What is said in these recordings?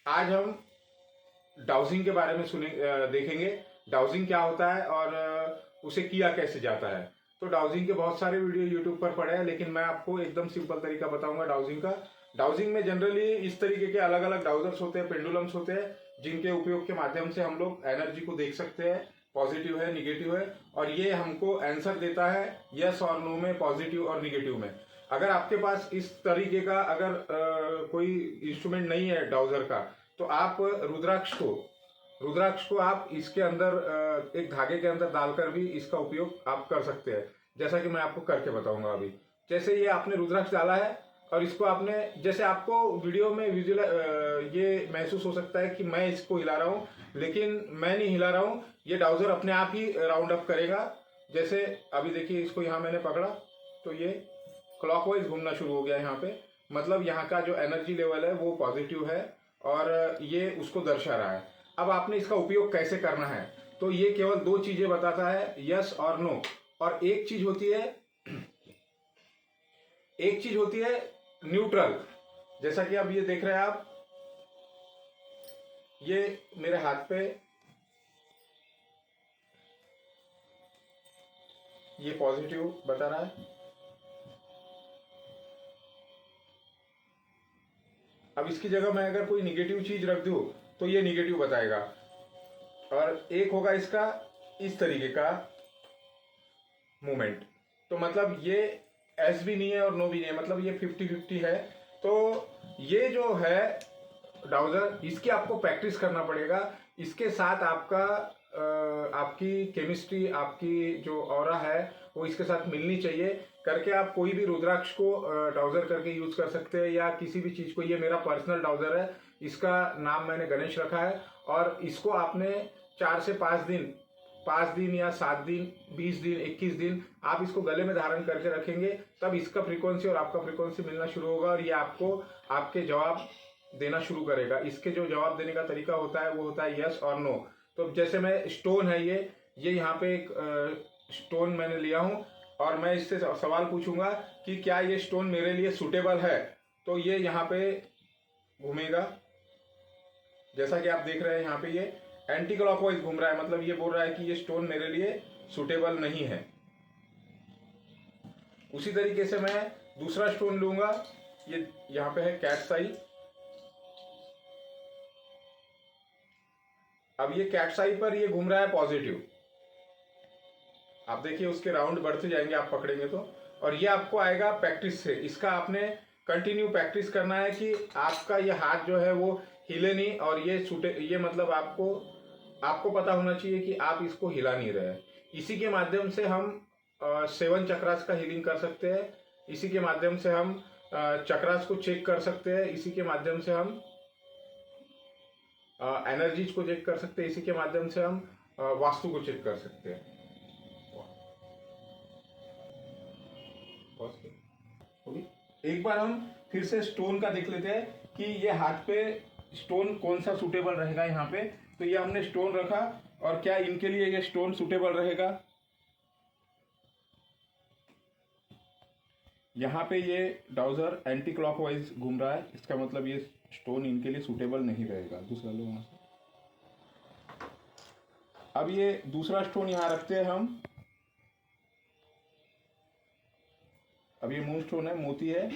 आज हम डाउजिंग के बारे में देखेंगे। डाउजिंग क्या होता है और उसे किया कैसे जाता है। तो डाउजिंग के बहुत सारे वीडियो यूट्यूब पर पड़े हैं, लेकिन मैं आपको एकदम सिंपल तरीका बताऊंगा डाउजिंग का। डाउजिंग में जनरली इस तरीके के अलग अलग डाउजर्स होते हैं, पेंडुलम्स होते हैं, जिनके उपयोग के माध्यम से हम लोग एनर्जी को देख सकते हैं, पॉजिटिव है निगेटिव है, और ये हमको आंसर देता है यस और नो में, पॉजिटिव और निगेटिव में। अगर आपके पास इस तरीके का कोई इंस्ट्रूमेंट नहीं है डाउजर का, तो आप रुद्राक्ष को आप इसके अंदर एक धागे के अंदर डालकर भी इसका उपयोग आप कर सकते हैं, जैसा कि मैं आपको करके बताऊंगा अभी। जैसे ये आपने रुद्राक्ष डाला है और इसको आपने, जैसे आपको वीडियो में ये महसूस हो सकता है कि मैं इसको हिला रहा हूँ, लेकिन मैं नहीं हिला रहा हूँ, ये डाउजर अपने आप ही राउंड अप करेगा। जैसे अभी देखिए, इसको यहाँ मैंने पकड़ा तो ये क्लॉकवाइज घूमना शुरू हो गया यहाँ पे, मतलब यहाँ का जो एनर्जी लेवल है वो पॉजिटिव है और ये उसको दर्शा रहा है। अब आपने इसका उपयोग कैसे करना है, तो ये केवल दो चीजें बताता है, यस और नो। और एक चीज होती है न्यूट्रल। जैसा कि अब ये देख रहे हैं आप, ये मेरे हाथ पे ये पॉजिटिव बता रहा है। अब इसकी जगह मैं अगर कोई निगेटिव चीज रख दूं तो ये निगेटिव बताएगा। और एक होगा इसका इस तरीके का मूवमेंट, तो मतलब ये एस भी नहीं है और नो भी नहीं है, मतलब ये 50-50 है। तो ये जो है डाउजर, इसकी आपको प्रैक्टिस करना पड़ेगा। इसके साथ आपकी केमिस्ट्री, आपकी जो ऑरा है वो इसके साथ मिलनी चाहिए। करके आप कोई भी रुद्राक्ष को डाउजर करके यूज कर सकते हैं, या किसी भी चीज को। ये मेरा पर्सनल डाउजर है, इसका नाम मैंने गणेश रखा है। और इसको आपने 4 से 5 दिन या 7 दिन, 20 दिन, 21 दिन आप इसको गले में धारण करके रखेंगे, तब इसका फ्रीक्वेंसी और आपका फ्रीक्वेंसी मिलना शुरू होगा और ये आपको आपके जवाब देना शुरू करेगा। इसके जो जवाब देने का तरीका होता है वो होता है यस और नो। तो जैसे मैं स्टोन है ये यहाँ पे एक स्टोन मैंने लिया हूँ और मैं इससे सवाल पूछूंगा कि क्या ये स्टोन मेरे लिए सुटेबल है, तो ये यहाँ पे घूमेगा। जैसा कि आप देख रहे हैं यहाँ पे ये एंटी क्लॉकवाइज घूम रहा है, मतलब ये बोल रहा है कि ये स्टोन मेरे लिए सुटेबल नहीं है। उसी तरीके से मैं दूसरा स्टोन लूंगा, ये यहाँ पे है कैटसाई। अब ये कैटसाई पर ये घूम रहा है पॉजिटिव। आप देखिए उसके राउंड बढ़ते जाएंगे आप पकड़ेंगे तो। और ये आपको आएगा प्रैक्टिस से, इसका आपने कंटिन्यू प्रैक्टिस करना है कि आपका ये हाथ जो है वो हिले नहीं, और ये मतलब आपको पता होना चाहिए कि आप इसको हिला नहीं रहे हैं। इसी के माध्यम से हम 7 चक्रास का हीलिंग कर सकते हैं। इसी के माध्यम से हम चक्रास को चेक कर सकते हैं। इसी के माध्यम से हम एनर्जीज को चेक कर सकते हैं। इसी के माध्यम से हम वास्तु को चेक कर सकते हैं। एक बार हम फिर से स्टोन का देख लेते हैं कि ये हाथ पे स्टोन कौन सा सूटेबल रहेगा यहाँ पे। तो ये हमने स्टोन रखा, और क्या इनके लिए ये स्टोन सूटेबल रहेगा। यहाँ पे ये डाउजर एंटी क्लॉकवाइज घूम रहा है, इसका मतलब ये स्टोन इनके लिए सूटेबल नहीं रहेगा। दूसरा लो वहां से। अब ये दूसरा स्टोन यहाँ रखते हैं हम। अब ये मून स्टोन है, मोती है।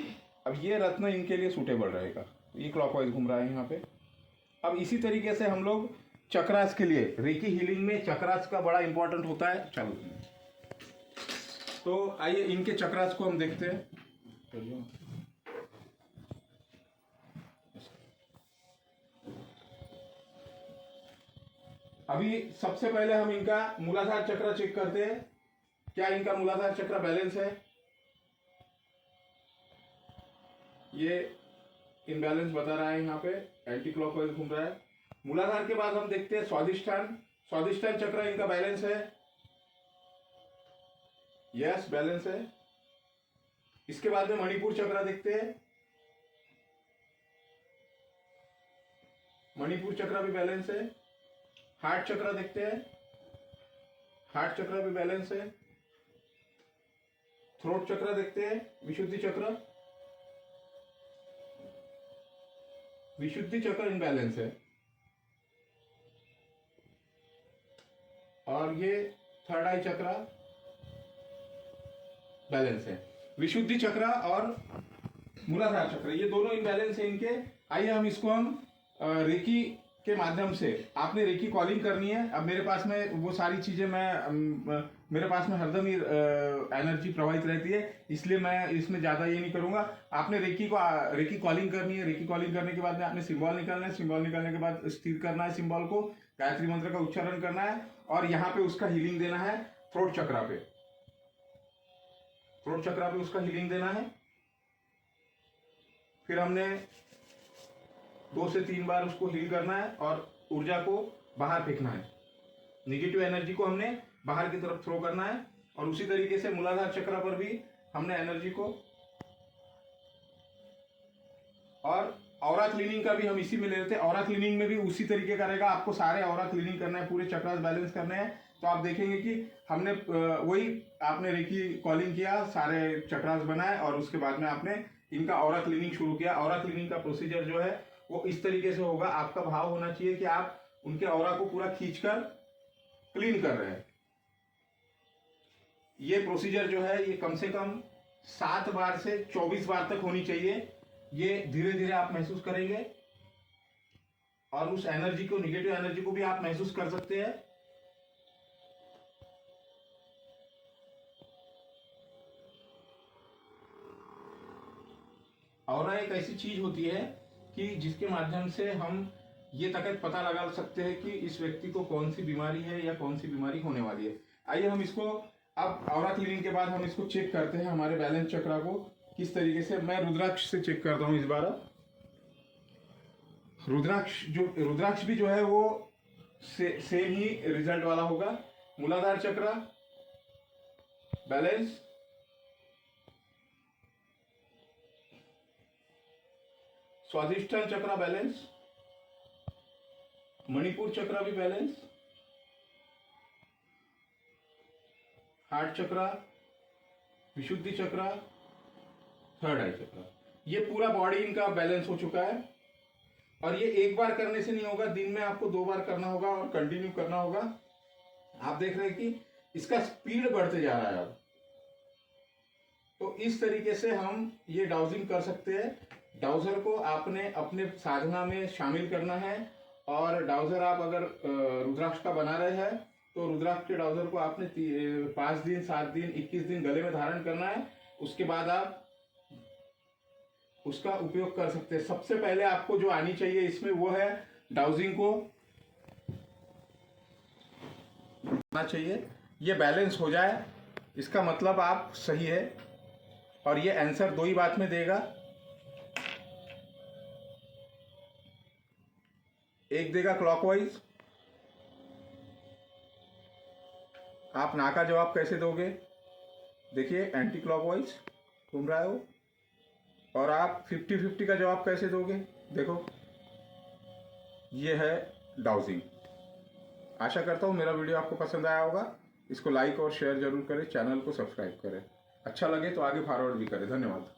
अब ये रत्न इनके लिए सूटेबल रहेगा, ये क्लॉकवाइज घूम रहा है यहाँ पे। अब इसी तरीके से हम लोग चक्रास के लिए, रेकी हीलिंग में चक्रास का बड़ा इंपॉर्टेंट होता है। चलो तो आइए इनके चक्रास को हम देखते हैं। अभी सबसे पहले हम इनका मूलाधार चक्र चेक करते हैं, क्या इनका मूलाधार चक्र बैलेंस है। ये इनबैलेंस बता रहा है यहाँ पे, एंटी क्लॉकवाइज घूम रहा है। मूलाधार के बाद हम देखते हैं स्वादिष्टान चक्र, इनका बैलेंस है, यस बैलेंस है। इसके बाद में मणिपुर चक्र देखते हैं, मणिपुर चक्र भी बैलेंस है। हार्ट चक्र देखते हैं, हार्ट चक्र भी बैलेंस है। थ्रोट चक्र देखते हैं, विशुद्धि चक्र। विशुद्धि चक्र इनबैलेंस है और ये थर्ड आई चक्र बैलेंस है। विशुद्धि चक्र और मूलाधार चक्र ये दोनों इनबैलेंस है इनके। आइए हम रेकी के माध्यम से, आपने रेकी कॉलिंग करनी है। अब मेरे पास में वो सारी चीजें मेरे पास में हरदम ही एनर्जी प्रवाहित रहती है, इसलिए मैं इसमें ज्यादा ये नहीं करूंगा। आपने रेकी कॉलिंग करनी है। रेकी कॉलिंग करने के बाद में आपने सिंबल निकालना है। सिंबल निकालने के बाद स्थिर करना है सिंबल को, गायत्री मंत्र का उच्चारण करना है और यहाँ पे उसका हीलिंग देना है थ्रोट चक्रा पे। थ्रोट चक्रा पे उसका हीलिंग देना है। फिर हमने 2 से 3 बार उसको हील करना है और ऊर्जा को बाहर फेंकना है। निगेटिव एनर्जी को हमने बाहर की तरफ थ्रो करना है। और उसी तरीके से मूलाधार चक्र पर भी हमने एनर्जी को, और ऑरा क्लीनिंग का भी हम इसी में ले लेते हैं। ऑरा क्लीनिंग में भी उसी तरीके का रहेगा, आपको सारे ऑरा क्लीनिंग करना है, पूरे चक्रास बैलेंस करने हैं। तो आप देखेंगे कि हमने वही आपने रेकी कॉलिंग किया, सारे चक्रास बनाए और उसके बाद में आपने इनका ऑरा क्लीनिंग शुरू किया। ऑरा क्लीनिंग का प्रोसीजर जो है वो इस तरीके से होगा। आपका भाव होना चाहिए कि आप उनके ऑरा को पूरा खींचकर क्लीन कर रहे हैं। ये प्रोसीजर जो है ये कम से कम 7 बार से 24 बार तक होनी चाहिए। ये धीरे धीरे आप महसूस करेंगे और उस एनर्जी को, निगेटिव एनर्जी को भी आप महसूस कर सकते हैं। ऑरा एक ऐसी चीज होती है कि जिसके माध्यम से हम ये तक पता लगा सकते हैं कि इस व्यक्ति को कौन सी बीमारी है या कौन सी बीमारी होने वाली है। आइए हम इसको, अब ऑरा क्लीनिंग के बाद हम इसको चेक करते हैं हमारे बैलेंस चक्र को किस तरीके से। मैं रुद्राक्ष से चेक करता हूं इस बार। रुद्राक्ष भी जो है वो सेम ही रिजल्ट वाला होगा। मूलाधार चक्र बैलेंस, स्वादिष्ठान चक्र बैलेंस, मणिपुर चक्र भी बैलेंस, हार्ट चक्र, विशुद्धि चक्र, थर्ड आई चक्र, ये पूरा बॉडी इनका बैलेंस हो चुका है। और ये एक बार करने से नहीं होगा, दिन में आपको 2 बार करना होगा और कंटिन्यू करना होगा। आप देख रहे हैं कि इसका स्पीड बढ़ते जा रहा है अब। तो इस तरीके से हम ये डाउजिंग कर सकते हैं। डाउजर को आपने अपने साधना में शामिल करना है। और डाउजर आप अगर रुद्राक्ष का बना रहे हैं तो रुद्राक्ष के डाउजर को आपने 5 दिन, 7 दिन, 21 दिन गले में धारण करना है। उसके बाद आप उसका उपयोग कर सकते हैं। सबसे पहले आपको जो आनी चाहिए इसमें वो है डाउजिंग को आना चाहिए। ये बैलेंस हो जाए इसका मतलब आप सही है। और ये आंसर 2 ही बात में देगा। एक देगा क्लॉकवाइज। आप ना का जवाब कैसे दोगे? देखिए एंटी क्लॉकवाइज घूम रहा है वो। और आप 50-50 का जवाब कैसे दोगे? देखो ये है डाउजिंग। आशा करता हूँ मेरा वीडियो आपको पसंद आया होगा। इसको लाइक और शेयर जरूर करें, चैनल को सब्सक्राइब करें। अच्छा लगे तो आगे फॉरवर्ड भी करें। धन्यवाद।